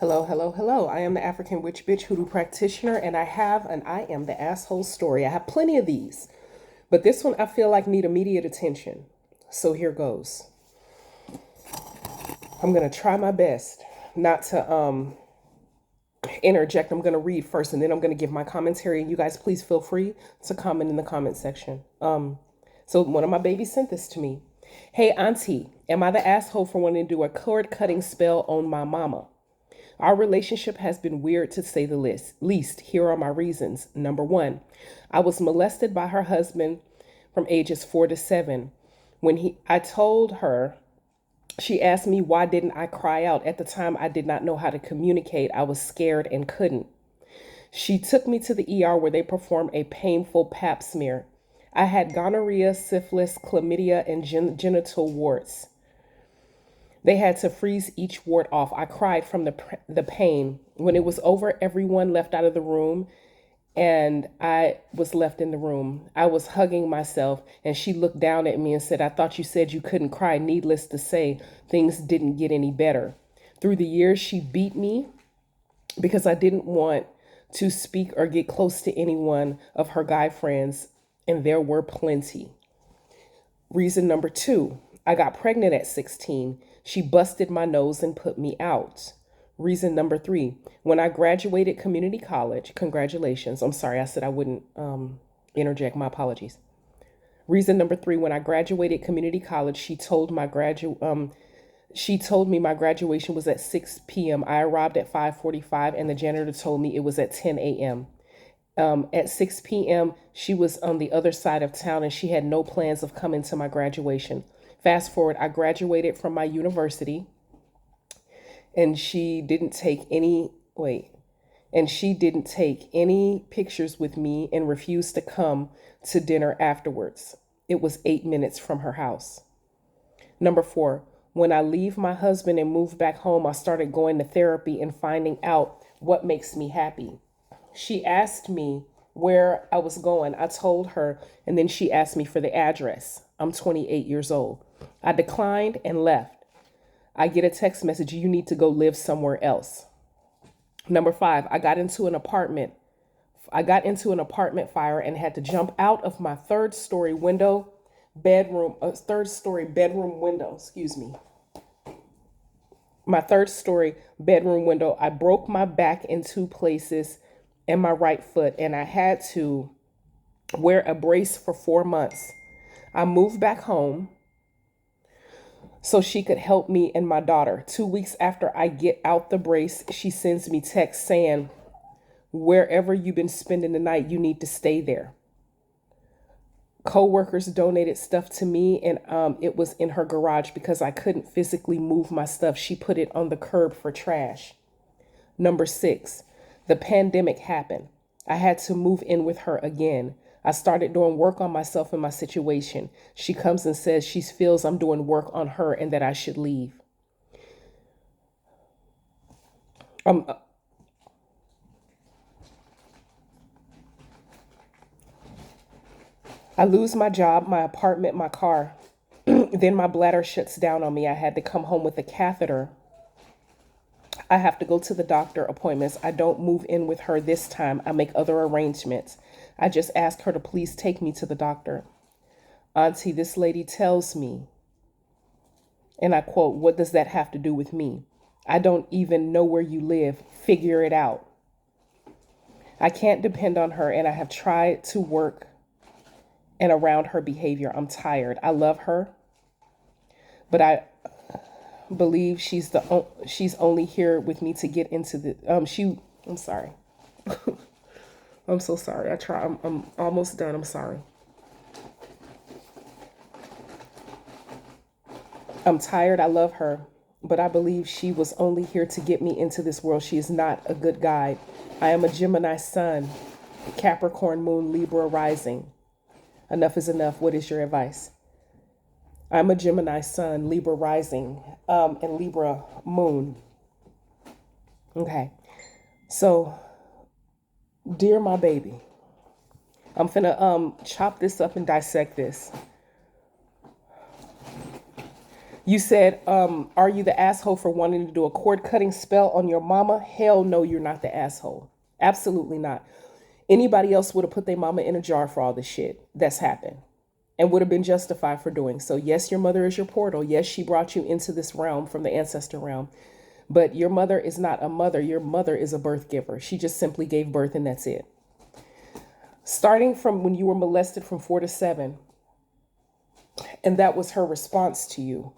Hello, hello, hello. I am the African Witch Bitch Hoodoo Practitioner, and I have an I Am the Asshole story. I have plenty of these, but this one I feel like need immediate attention. So here goes. I'm going to try my best not to interject. I'm going to read first, and then I'm going to give my commentary, and you guys please feel free to comment in the comment section. So one of my babies sent this to me. Hey, Auntie, am I the asshole for wanting to do a cord cutting spell on my mama? Our relationship has been weird to say the least. Here are my reasons. Number one, I was molested by her husband from ages 4 to 7. I told her, she asked me why didn't I cry out. At the time, I did not know how to communicate. I was scared and couldn't. She took me to the ER where they performed a painful pap smear. I had gonorrhea, syphilis, chlamydia, and genital warts. They had to freeze each wart off. I cried from the pain. When it was over, everyone left out of the room and I was left in the room. I was hugging myself and she looked down at me and said, I thought you said you couldn't cry. Needless to say, things didn't get any better. Through the years, she beat me because I didn't want to speak or get close to anyone of her guy friends, and there were plenty. Reason number two, I got pregnant at 16. She busted my nose and put me out. Reason number three, when I graduated community college, congratulations. I'm sorry, I said I wouldn't interject. My apologies. Reason number three, when I graduated community college, she told me my graduation was at 6 p.m. I arrived at 5:45 and the janitor told me it was at 10 a.m. At 6 p.m., she was on the other side of town and she had no plans of coming to my graduation. Fast forward, I graduated from my university and she didn't take any pictures with me and refused to come to dinner afterwards. It was 8 minutes from her house. Number four, when I leave my husband and move back home, I started going to therapy and finding out what makes me happy. She asked me where I was going. I told her, and then she asked me for the address. I'm 28 years old. I declined and left. I get a text message, you need to go live somewhere else. Number five, I got into an apartment fire and had to jump out of my third story bedroom window, my third story bedroom window. I broke my back in two places and my right foot, and I had to wear a brace for 4 months. I moved back home so she could help me and my daughter. 2 weeks after I get out the brace, she sends me text saying, wherever you've been spending the night, you need to stay there. Co-workers donated stuff to me, and it was in her garage because I couldn't physically move my stuff. She put it on the curb for trash. Number six, the pandemic happened. I had to move in with her again. I started doing work on myself and my situation. She comes and says she feels I'm doing work on her and that I should leave. I lose my job, my apartment, my car. Then my bladder shuts down on me. I had to come home with a catheter. I have to go to the doctor appointments. I don't move in with her this time. I make other arrangements. I just ask her to please take me to the doctor. Auntie, this lady tells me, and I quote, what does that have to do with me? I don't even know where you live. Figure it out. I can't depend on her, and I have tried to work and around her behavior. I'm tired. I love her, but I believe she's only here with me to get into the I'm sorry. I'm so sorry. I'm almost done. I'm sorry. I'm tired. I love her, but I believe she was only here to get me into this world. She is not a good guide. I am a Gemini sun, Capricorn moon, Libra rising. Enough is enough. What is your advice? I'm a Gemini sun, Libra rising, and Libra moon. Okay. So, dear my baby, I'm finna chop this up and dissect this. You said, are you the asshole for wanting to do a cord cutting spell on your mama? Hell no, you're not the asshole. Absolutely not. Anybody else would have put their mama in a jar for all the shit that's happened and would have been justified for doing so. Yes, your mother is your portal. Yes, she brought you into this realm from the ancestor realm. But your mother is not a mother. Your mother is a birth giver. She just simply gave birth and that's it. Starting from when you were molested from 4 to 7, and that was her response to you.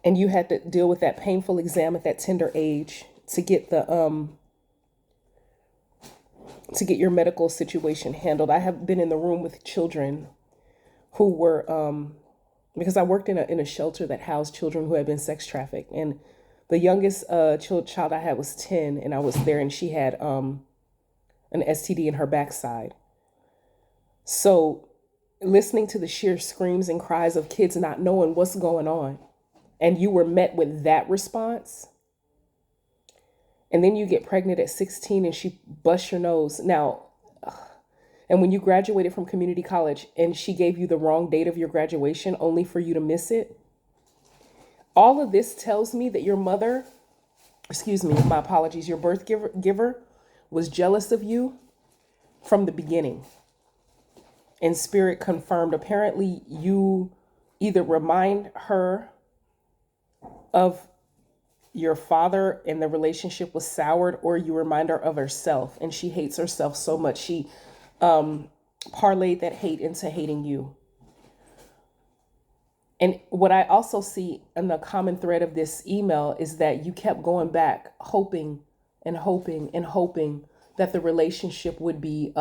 And you had to deal with that painful exam at that tender age to get your medical situation handled. I have been in the room with children who were, because I worked in a shelter that housed children who had been sex trafficked. And the youngest child I had was 10, and I was there, and she had an STD in her backside. So listening to the sheer screams and cries of kids not knowing what's going on, and you were met with that response, and then you get pregnant at 16 and she busts your nose. Now, and when you graduated from community college and she gave you the wrong date of your graduation only for you to miss it. All of this tells me that your mother, my apologies, your birth giver was jealous of you from the beginning. And spirit confirmed, apparently you either remind her of your father and the relationship was soured, or you remind her of herself and she hates herself so much. She parlayed that hate into hating you. And what I also see in the common thread of this email is that you kept going back, hoping and hoping and hoping that the relationship would be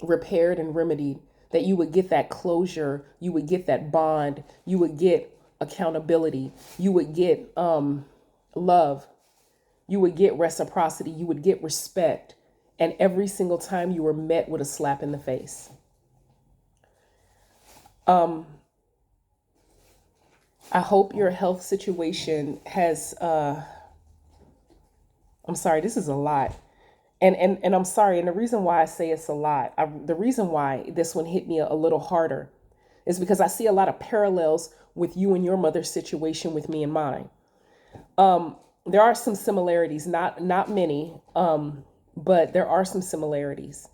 repaired and remedied, that you would get that closure, you would get that bond, you would get accountability, you would get love, you would get reciprocity, you would get respect. And every single time you were met with a slap in the face. I hope your health situation has, I'm sorry, this is a lot. And I'm sorry. And the reason why I say it's a lot, the reason why this one hit me a little harder is because I see a lot of parallels with you and your mother's situation with me and mine. There are some similarities, not many, but there are some similarities.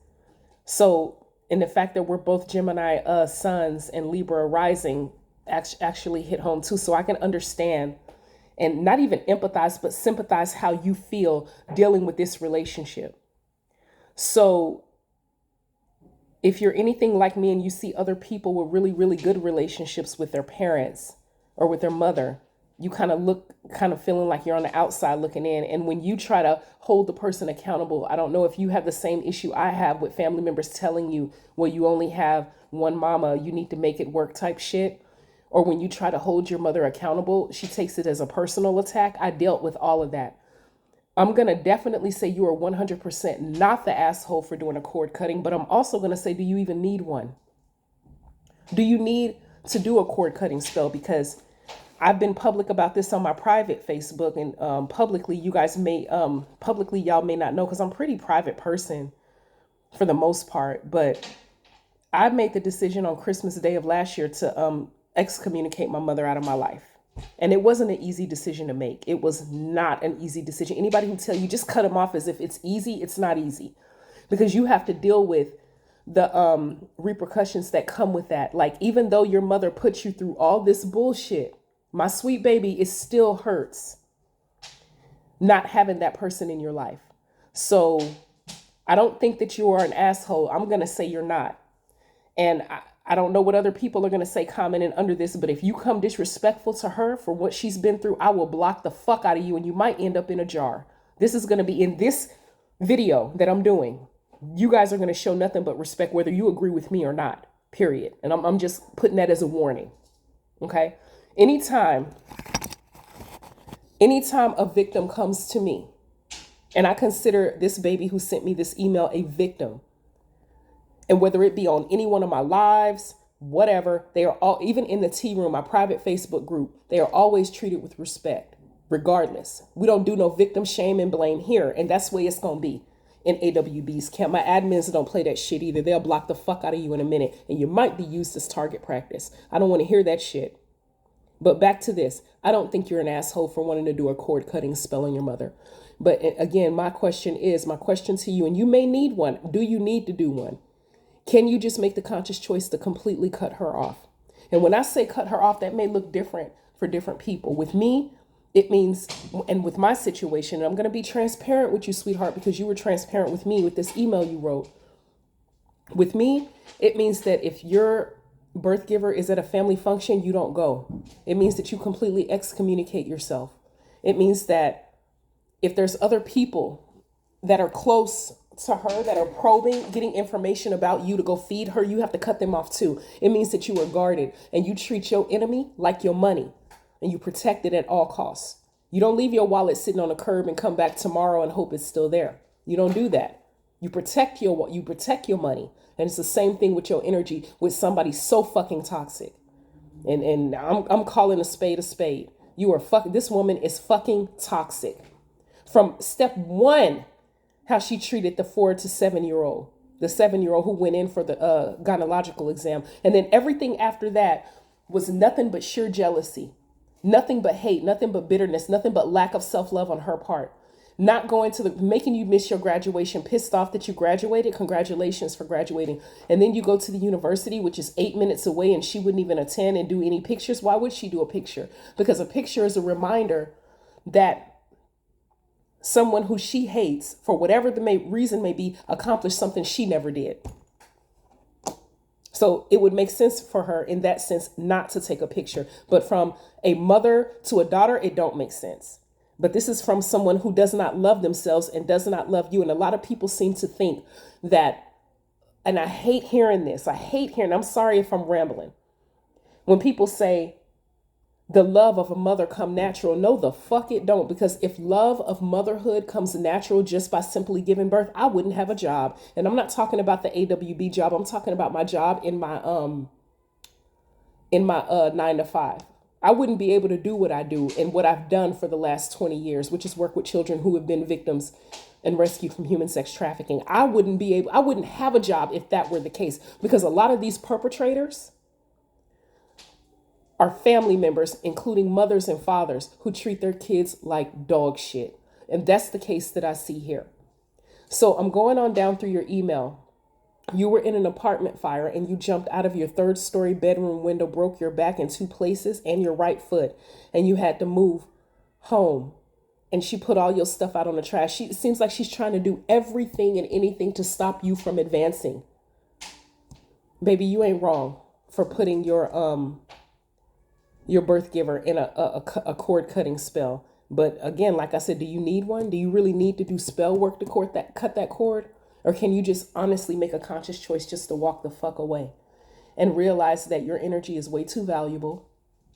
So in the fact that we're both Gemini suns and Libra rising actually hit home too. So I can understand and not even empathize, but sympathize how you feel dealing with this relationship. So if you're anything like me and you see other people with really, really good relationships with their parents or with their mother, you kind of feeling like you're on the outside looking in. And when you try to hold the person accountable, I don't know if you have the same issue I have with family members telling you, well, you only have one mama, you need to make it work type shit. Or when you try to hold your mother accountable, she takes it as a personal attack. I dealt with all of that. I'm going to definitely say you are 100% not the asshole for doing a cord cutting, but I'm also going to say, do you even need one? Do you need to do a cord cutting spell? Because I've been public about this on my private Facebook, and publicly, you guys may, y'all may not know, because I'm a pretty private person for the most part, but I made the decision on Christmas Day of last year to excommunicate my mother out of my life. And it wasn't an easy decision to make. It was not an easy decision. Anybody who tell you just cut them off as if it's easy, it's not easy, because you have to deal with the repercussions that come with that. Like, even though your mother put you through all this bullshit, my sweet baby, it still hurts not having that person in your life. So I don't think that you are an asshole. I'm going to say you're not. And I don't know what other people are going to say commenting under this, but if you come disrespectful to her for what she's been through, I will block the fuck out of you and you might end up in a jar. This is going to be in this video that I'm doing. You guys are going to show nothing but respect, whether you agree with me or not, period. And I'm just putting that as a warning. Okay. Anytime a victim comes to me, and I consider this baby who sent me this email a victim, and whether it be on any one of my lives, whatever, they are all, even in the tea room, my private Facebook group, they are always treated with respect, regardless. We don't do no victim shame and blame here. And that's the way it's going to be. in AWB's camp. My admins don't play that shit either. They'll block the fuck out of you in a minute, and you might be used as target practice. I don't want to hear that shit. But back to this. I don't think you're an asshole for wanting to do a cord cutting spell on your mother. But again, my question to you, and you may need one. Do you need to do one? Can you just make the conscious choice to completely cut her off? And when I say cut her off, that may look different for different people. With me, it means, and with my situation, and I'm going to be transparent with you, sweetheart, because you were transparent with me with this email you wrote. With me, it means that if your birth giver is at a family function, you don't go. It means that you completely excommunicate yourself. It means that if there's other people that are close to her that are probing, getting information about you to go feed her, you have to cut them off too. It means that you are guarded and you treat your enemy like your money and you protect it at all costs. You don't leave your wallet sitting on a curb and come back tomorrow and hope it's still there. You don't do that. You protect your money. And it's the same thing with your energy with somebody so fucking toxic. And I'm calling a spade a spade. This woman is fucking toxic. From step one, how she treated the 4 to 7-year-old, the 7-year-old who went in for the gynecological exam. And then everything after that was nothing but sheer jealousy, nothing but hate, nothing but bitterness, nothing but lack of self-love on her part. Not going to making you miss your graduation, pissed off that you graduated. Congratulations for graduating. And then you go to the university, which is 8 minutes away, and she wouldn't even attend and do any pictures. Why would she do a picture? Because a picture is a reminder that someone who she hates, for whatever the reason may be, accomplished something she never did. So it would make sense for her in that sense not to take a picture. But from a mother to a daughter, it don't make sense. But this is from someone who does not love themselves and does not love you. And a lot of people seem to think that, and I hate hearing this. I'm sorry if I'm rambling. When people say the love of a mother come natural, no, the fuck it don't. Because if love of motherhood comes natural just by simply giving birth, I wouldn't have a job. And I'm not talking about the AWB job. I'm talking about my job in my 9 to 5. I wouldn't be able to do what I do and what I've done for the last 20 years, which is work with children who have been victims and rescued from human sex trafficking. I wouldn't have a job if that were the case, because a lot of these perpetrators are family members, including mothers and fathers, who treat their kids like dog shit. And that's the case that I see here. So I'm going on down through your email. You were in an apartment fire and you jumped out of your 3rd-story bedroom window, broke your back in 2 places and your right foot, and you had to move home. And she put all your stuff out on the trash. It seems like she's trying to do everything and anything to stop you from advancing. Baby, you ain't wrong for putting your birth giver in a cord cutting spell. But again, like I said, do you need one? Do you really need to do spell work to cut that cord? Or can you just honestly make a conscious choice just to walk the fuck away and realize that your energy is way too valuable?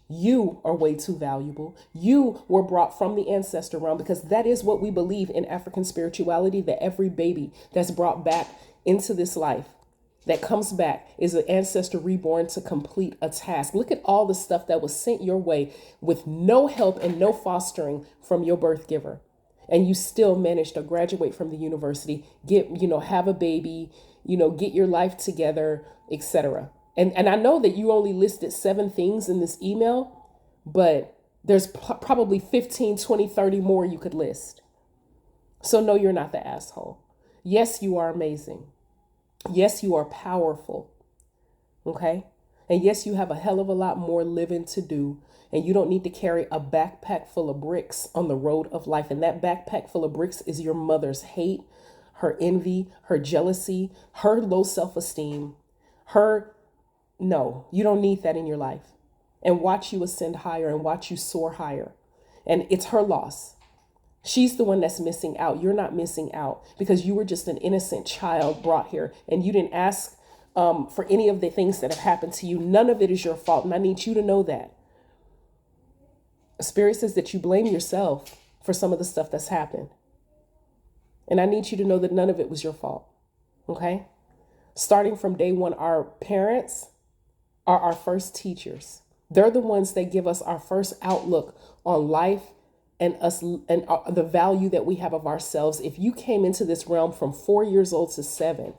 You are way too valuable. You were brought from the ancestor realm, because that is what we believe in African spirituality, that every baby that's brought back into this life that comes back is an ancestor reborn to complete a task. Look at all the stuff that was sent your way with no help and no fostering from your birth giver. And you still managed to graduate from the university, have a baby, get your life together, etc. And I know that you only listed 7 things in this email, but there's probably 15, 20, 30 more you could list. So no, you're not the asshole. Yes, you are amazing. Yes, you are powerful. Okay? And yes, you have a hell of a lot more living to do. And you don't need to carry a backpack full of bricks on the road of life. And that backpack full of bricks is your mother's hate, her envy, her jealousy, her low self-esteem, no, you don't need that in your life. And watch you ascend higher and watch you soar higher. And it's her loss. She's the one that's missing out. You're not missing out because you were just an innocent child brought here and you didn't ask for any of the things that have happened to you. None of it is your fault. And I need you to know that. Spirit says that you blame yourself for some of the stuff that's happened. And I need you to know that none of it was your fault. Okay? Starting from day one, our parents are our first teachers. They're the ones that give us our first outlook on life and us and the value that we have of ourselves. If you came into this realm from 4 years old to 7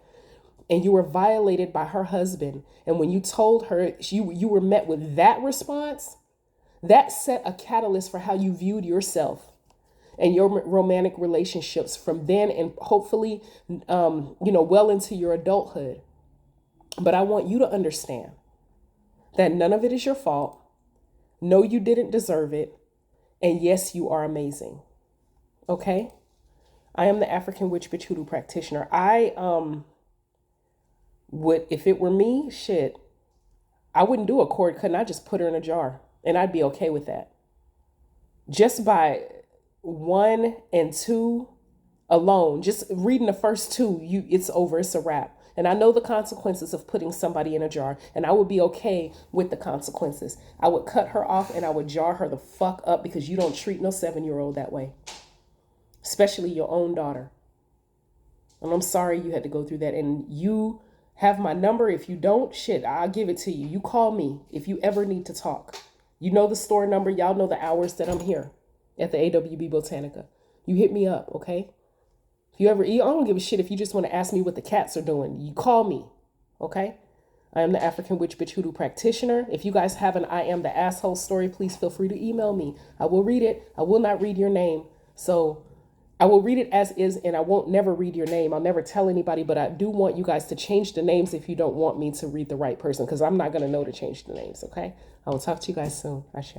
and you were violated by her husband, and when you told her you were met with that response, that set a catalyst for how you viewed yourself and your romantic relationships from then, and hopefully well into your adulthood. But I want you to understand that none of it is your fault. No, you didn't deserve it. And yes, you are amazing. Okay? I am the African witch bitch hoodoo practitioner. I would, if it were me, shit, I wouldn't do a cord cut, and I'd just put her in a jar, and I'd be okay with that. Just by 1 and 2 alone, just reading the first 2, it's over, it's a wrap. And I know the consequences of putting somebody in a jar, and I would be okay with the consequences. I would cut her off and I would jar her the fuck up, because you don't treat no 7-year-old that way, especially your own daughter. And I'm sorry you had to go through that. And you have my number. If you don't, shit, I'll give it to you. You call me if you ever need to talk. You know the store number. Y'all know the hours that I'm here at the AWB Botanica. You hit me up, okay? If you ever, I don't give a shit if you just want to ask me what the cats are doing. You call me, okay? I am the African Witch Bitch Hoodoo practitioner. If you guys have an I am the asshole story, please feel free to email me. I will read it. I will not read your name. So I will read it as is, and I won't never read your name. I'll never tell anybody, but I do want you guys to change the names if you don't want me to read the right person, because I'm not going to know to change the names, okay? I will talk to you guys soon. Ashe.